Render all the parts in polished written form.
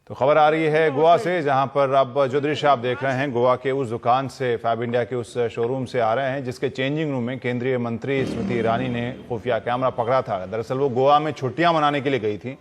तो खबर आ रही है गोवा से, जहां पर अब जो दृश्य आप देख रहे हैं गोवा के उस दुकान से, फैब इंडिया के उस शोरूम से आ रहे हैं जिसके चेंजिंग रूम में केंद्रीय मंत्री स्मृति ईरानी ने खुफिया कैमरा पकड़ा था। दरअसल वो गोवा में छुट्टियां मनाने के लिए गई थी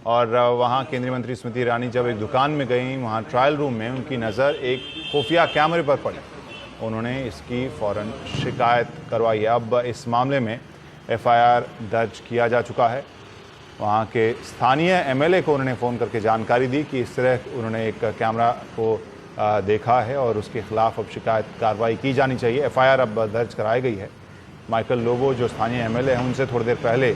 और वहां केंद्रीय मंत्री स्मृति ईरानी जब एक दुकान में गई, वहां ट्रायल रूम में उनकी नज़र एक खुफिया कैमरे पर पड़ी। उन्होंने इसकी फौरन शिकायत करवाई है। अब इस मामले में FIR दर्ज किया जा चुका है। वहाँ के स्थानीय MLA को उन्होंने फ़ोन करके जानकारी दी कि इस तरह उन्होंने एक कैमरा को देखा है और उसके खिलाफ अब शिकायत कार्रवाई की जानी चाहिए। FIR अब दर्ज कराई गई है। माइकल लोबो जो स्थानीय MLA हैं, उनसे थोड़ी देर पहले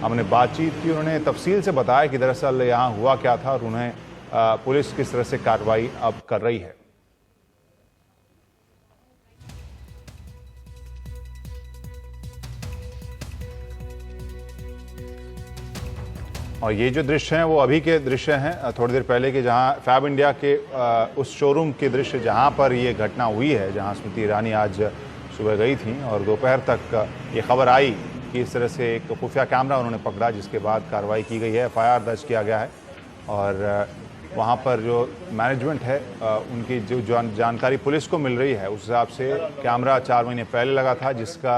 हमने बातचीत की। उन्होंने तफसील से बताया कि दरअसल यहाँ हुआ क्या था और उन्हें पुलिस किस तरह से कार्रवाई अब कर रही है। और ये जो दृश्य हैं वो अभी के दृश्य हैं, थोड़ी देर पहले के, जहां फैब इंडिया के उस शोरूम के दृश्य जहां पर ये घटना हुई है, जहां स्मृति ईरानी आज सुबह गई थी और दोपहर तक ये खबर आई कि इस तरह से एक खुफिया कैमरा उन्होंने पकड़ा, जिसके बाद कार्रवाई की गई है, FIR दर्ज किया गया है। और वहाँ पर जो मैनेजमेंट है उनकी जो जानकारी पुलिस को मिल रही है उस हिसाब से कैमरा 4 महीने पहले लगा था, जिसका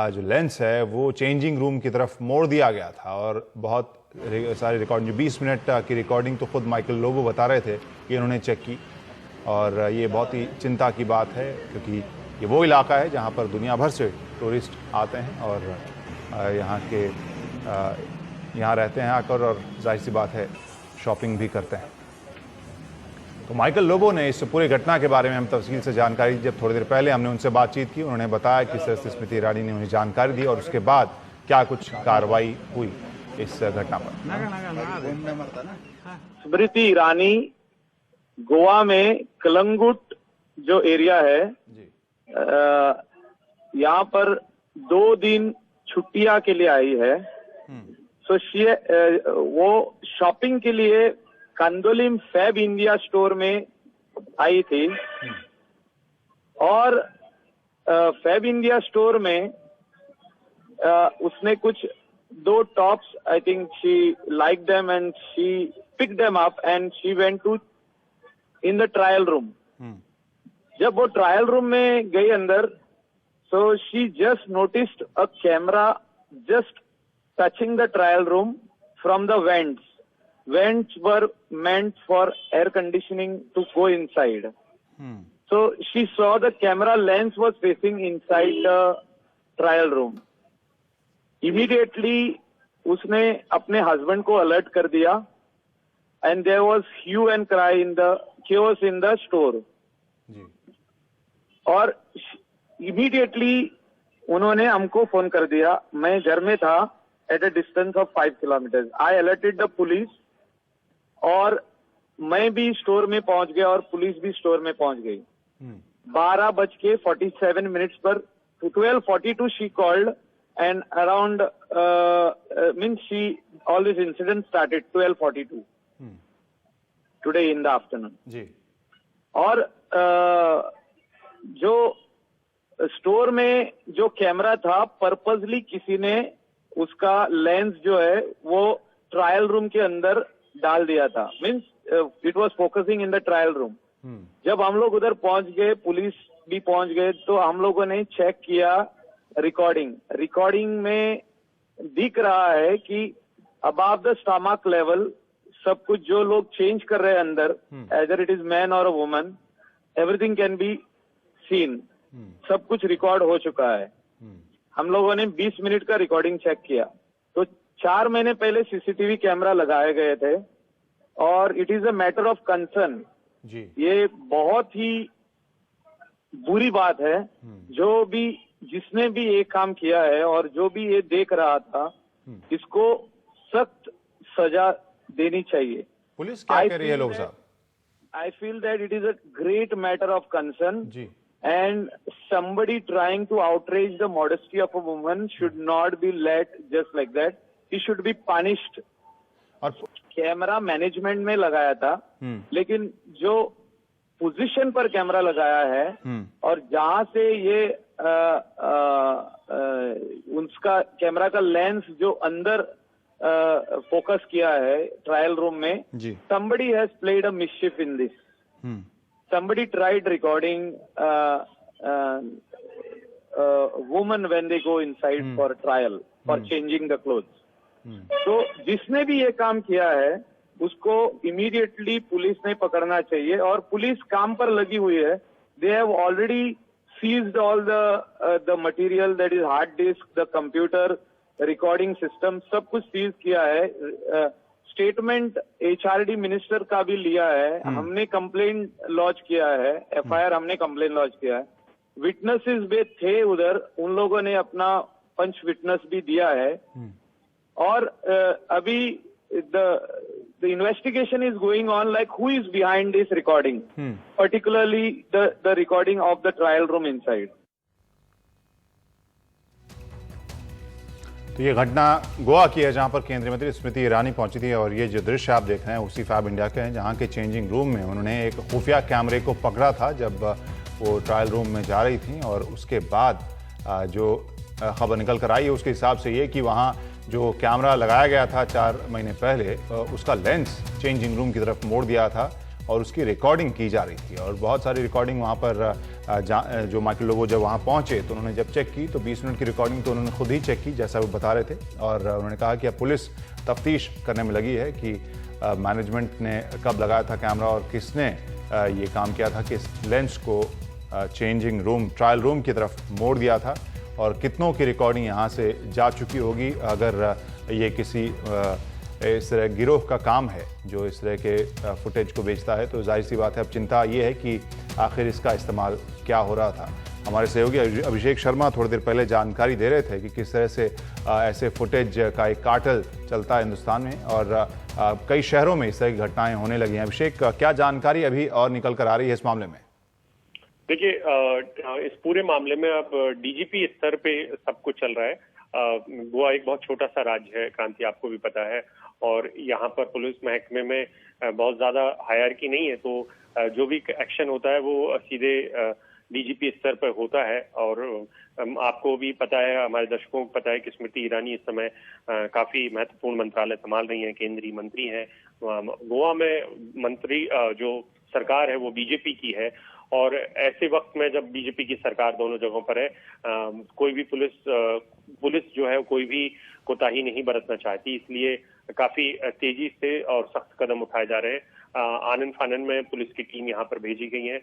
जो लेंस है वो चेंजिंग रूम की तरफ मोड़ दिया गया था। और बहुत सारी रिकॉर्डिंग, 20 मिनट की रिकॉर्डिंग तो खुद माइकल लोबो बता रहे थे कि इन्होंने चेक की। और ये बहुत ही चिंता की बात है क्योंकि ये वो इलाका है जहाँ पर दुनिया भर से टूरिस्ट आते हैं और यहाँ रहते हैं आकर, और जाहिर सी बात है शॉपिंग भी करते हैं। तो माइकल लोबो ने इस पूरी घटना के बारे में हम तफसील से जानकारी, जब थोड़ी देर पहले हमने उनसे बातचीत की, उन्होंने बताया कि किस तरह से स्मृति ईरानी ने उन्हें जानकारी दी और उसके बाद क्या कुछ कार्रवाई हुई इस घटना पर। स्मृति ईरानी गोवा में कलंगुट जो एरिया है, यहाँ पर 2 दिन छुट्टियां के लिए आई है। सो वो शॉपिंग के लिए कंदोलिम फैब इंडिया स्टोर में आई थी और फैब इंडिया स्टोर में उसने कुछ 2 tops, I think she liked them and she picked them up and she went to in the trial room. जब वो ट्रायल रूम में गई अंदर, so she just noticed a camera just touching the trial room from the vents. Vents were meant for air conditioning to go inside. So she saw the camera lens was facing inside the trial room. Immediately उसने अपने husband को alert कर दिया and there was hue and cry in the chaos in the store. और immediately उन्होंने हमको phone कर दिया। मैं घर में था at a distance of 5 kilometre. I alerted the police और मैं भी स्टोर में पहुंच गया और पुलिस भी स्टोर में पहुंच गई। 12:47 पर 12:42 she called and around all this incident started 12:42 today in the afternoon. जी। और जो स्टोर में जो कैमरा था, पर्पसली किसी ने उसका लेंस जो है वो ट्रायल रूम के अंदर डाल दिया था। Means it was focusing in the trial room. जब हम लोग उधर पहुंच गए, पुलिस भी पहुंच गए, तो हम लोगों ने चेक किया रिकॉर्डिंग में दिख रहा है कि अबव द स्टमक लेवल सब कुछ जो लोग चेंज कर रहे हैं अंदर, एदर इट इज मैन और a woman, everything can be seen. सब कुछ रिकॉर्ड हो चुका है। हम लोगों ने 20 मिनट का रिकॉर्डिंग चेक किया। तो 4 महीने पहले CCTV कैमरा लगाए गए थे और it is a matter of concern. ये बहुत ही बुरी बात है। जो भी जिसने भी ये काम किया है और जो भी ये देख रहा था, इसको सख्त सजा देनी चाहिए। पुलिस क्या कह रही है लोग साहब? I feel that it is a great matter of concern and somebody trying to outrage the modesty of a woman should not be let just like that. He should be punished. और camera management में लगाया था, लेकिन जो position पर camera लगाया है और जहां से ये उसका कैमरा का लेंस जो अंदर फोकस किया है ट्रायल रूम में, जी। somebody has played a mischief in this. Somebody tried recording women when they go inside for trial, for changing the clothes. तो जिसने भी ये काम किया है उसको इमीडिएटली पुलिस ने पकड़ना चाहिए, और पुलिस काम पर लगी हुई है. They have already seized all the material, that is hard disk, the computer, recording system, सब कुछ सीज किया है. स्टेटमेंट एचआरडी मिनिस्टर का भी लिया है. हमने कंप्लेन लॉन्च किया है, एफआईआर हमने कंप्लेन लॉन्च किया है. विटनेसेस भी थे उधर, उन लोगों ने अपना पंच विटनेस भी दिया है. और अभी the investigation is going on, like who is behind this recording, particularly the recording of the trial room inside. तो ये घटना गोवा की है जहां पर केंद्रीय मंत्री स्मृति ईरानी पहुंची थी, और ये जो दृश्य आप देख रहे हैं उसी फैब इंडिया के हैं जहां के चेंजिंग रूम में उन्होंने एक खुफिया कैमरे को पकड़ा था जब वो ट्रायल रूम में जा रही थी. और उसके बाद जो खबर निकल कर आई है उसके हिसाब से ये कि वहाँ जो कैमरा लगाया गया था 4 महीने पहले, उसका लेंस चेंजिंग रूम की तरफ मोड़ दिया था और उसकी रिकॉर्डिंग की जा रही थी. और बहुत सारी रिकॉर्डिंग वहाँ पर जो माइकल लोबो जब वहाँ पहुँचे तो उन्होंने जब चेक की तो 20 मिनट की रिकॉर्डिंग तो उन्होंने खुद ही चेक की जैसा वो बता रहे थे. और उन्होंने कहा कि अब पुलिस तफ्तीश करने में लगी है कि मैनेजमेंट ने कब लगाया था कैमरा और किसने ये काम किया था कि इस लेंस को चेंजिंग रूम, ट्रायल रूम की तरफ मोड़ दिया था, और कितनों की रिकॉर्डिंग यहाँ से जा चुकी होगी. अगर ये किसी इस तरह गिरोह का काम है जो इस तरह के फुटेज को बेचता है तो जाहिर सी बात है अब चिंता ये है कि आखिर इसका इस्तेमाल क्या हो रहा था. हमारे सहयोगी अभिषेक शर्मा थोड़ी देर पहले जानकारी दे रहे थे कि किस तरह से ऐसे फुटेज का एक कार्टेल चलता है हिंदुस्तान में, और कई शहरों में इस तरह की घटनाएं होने लगी हैं. अभिषेक, क्या जानकारी अभी और निकल कर आ रही है इस मामले में? देखिए, इस पूरे मामले में अब डीजीपी स्तर पे सब कुछ चल रहा है. गोवा एक बहुत छोटा सा राज्य है, क्रांति आपको भी पता है, और यहाँ पर पुलिस महकमे में बहुत ज्यादा हायरार्की नहीं है, तो जो भी एक्शन होता है वो सीधे डीजीपी स्तर पर होता है. और आपको भी पता है, हमारे दर्शकों को पता है कि स्मृति ईरानी इस समय काफी महत्वपूर्ण मंत्रालय संभाल रही हैं, केंद्रीय मंत्री हैं. गोवा में मंत्री जो सरकार है वो बीजेपी की है, और ऐसे वक्त में जब बीजेपी की सरकार दोनों जगहों पर है, कोई भी पुलिस जो है कोई भी कोताही नहीं बरतना चाहती, इसलिए काफी तेजी से और सख्त कदम उठाए जा रहे हैं. आनन फानन में पुलिस की टीम यहाँ पर भेजी गई है.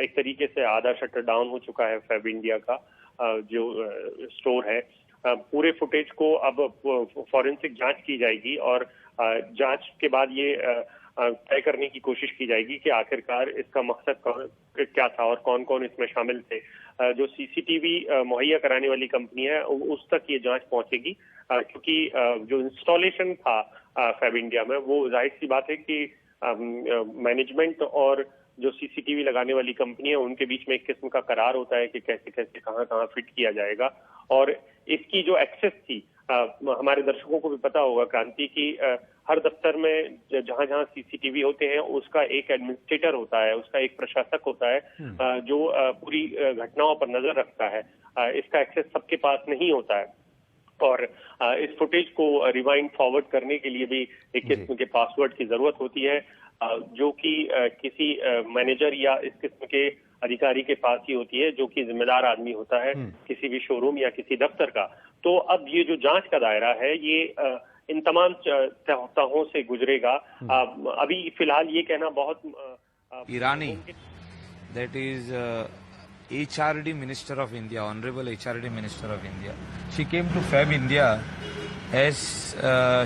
एक तरीके से आधा शटर डाउन हो चुका है फैब इंडिया का जो स्टोर है. पूरे फुटेज को अब फॉरेंसिक जांच की जाएगी, और जांच के बाद ये तय करने की कोशिश की जाएगी कि आखिरकार इसका मकसद क्या था और कौन कौन इसमें शामिल थे. जो सीसीटीवी मुहैया कराने वाली कंपनी है उस तक ये जांच पहुंचेगी, क्योंकि जो इंस्टॉलेशन था फैब इंडिया में वो जाहिर सी बात है कि मैनेजमेंट और जो सीसीटीवी लगाने वाली कंपनी है उनके बीच में एक किस्म का करार होता है कि कैसे कैसे कहाँ फिट किया जाएगा. और इसकी जो एक्सेस थी, हमारे दर्शकों को भी पता होगा क्रांति की, हर दफ्तर में जहां जहां सीसीटीवी होते हैं उसका एक एडमिनिस्ट्रेटर होता है, उसका एक प्रशासक होता है जो पूरी घटनाओं पर नजर रखता है. इसका एक्सेस सबके पास नहीं होता है, और इस फुटेज को रिवाइंड फॉरवर्ड करने के लिए भी एक किस्म के पासवर्ड की जरूरत होती है, जो कि किसी मैनेजर या इस किस्म के अधिकारी के पास ही होती है, जो कि जिम्मेदार आदमी होता है किसी भी शोरूम या किसी दफ्तर का. तो अब ये जो जांच का दायरा है ये इन तमाम तहों से गुजरेगा. अभी फिलहाल ये कहना बहुत Irani, that is HRD Minister of India, Honorable HRD Minister of India. She came to Fab India as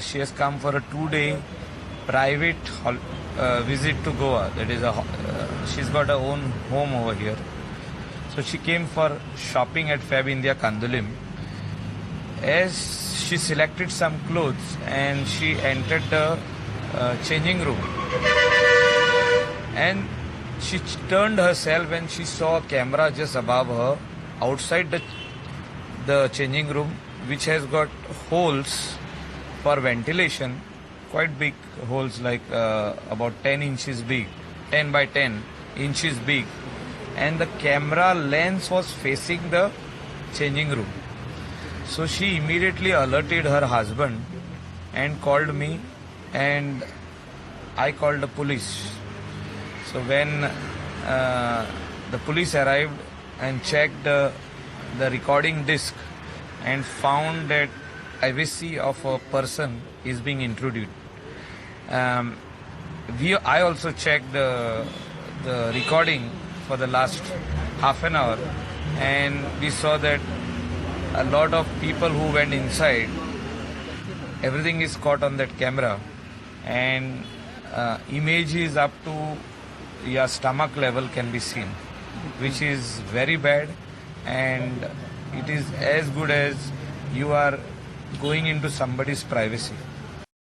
she has come for a 2-day private visit to Goa. That is, she's got her own home over here. So she came for shopping at Fab India Kandulim. As she selected some clothes and she entered the changing room, and she turned herself and she saw a camera just above her outside the changing room, which has got holes for ventilation, quite big holes, like about 10 inches big, 10 by 10 inches big, and the camera lens was facing the changing room. So she immediately alerted her husband, and called me, and I called the police. So when the police arrived and checked the recording disc and found that privacy of a person is being intruded. I also checked the recording for the last half an hour, and we saw that a lot of people who went inside, everything is caught on that camera, and image is up to your stomach level can be seen, which is very bad, and it is as good as you are going into somebody's privacy.